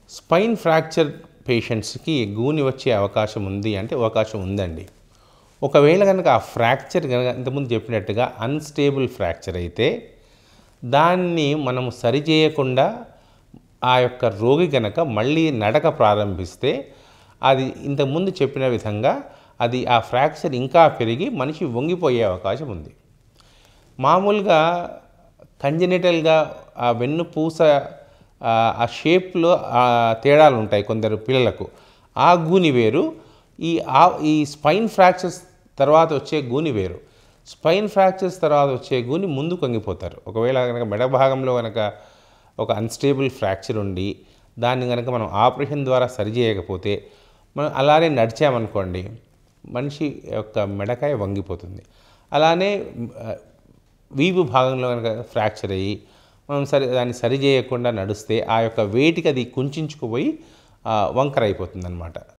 Spine fracture పేషెంట్స్‌కి గూని వచ్చే అవకాశం ఉంది అంటే అవకాశం ఉందండి. ఒకవేళ గనక ఆ ఫ్రాక్చర్ గనక ఇంతకుముందు చెప్పినట్టుగా అన్‌స్టేబుల్ ఫ్రాక్చర్ అయితే దాన్ని మనం సరిచేయకుండా ఆ యొక్క రోగి గనక మళ్ళీ నడక ప్రారంభిస్తే అది ఇంతకుముందు చెప్పిన విధంగా అది ఆ ఫ్రాక్చర్ ఇంకా పెరిగి మనిషి వంగిపోయే అవకాశం ఉంది. మామూలుగా కంజెనిటల్‌గా ఆ వెన్నుపూస ఆ షేప్‌లో తేడాలు ఉంటాయి కొందరు పిల్లలకు. ఆ గూని వేరు. ఈ స్పైన్ ఫ్రాక్చర్స్ తర్వాత వచ్చే గూని వేరు. స్పైన్ ఫ్రాక్చర్స్ తర్వాత వచ్చే గూని ముందుకు వంగిపోతారు. ఒకవేళ గనక మెడ భాగంలో గనక ఒక అన్‌స్టేబుల్ ఫ్రాక్చర్ ఉండి దాన్ని గనక మనం ఆపరేషన్ ద్వారా సరిచేయకపోతే మనం అలానే నడిచామనుకోండి మనిషి యొక్క మెడకాయ వంగిపోతుంది. అలానే వీపు భాగంలో గనక ఫ్రాక్చర్ అయ్యి మనం దాన్ని సరిచేయకుండా నడిస్తే ఆ యొక్క వెయిట్‌కి అది కుంచించుకుపోయి వంకర అయిపోతుందన్నమాట.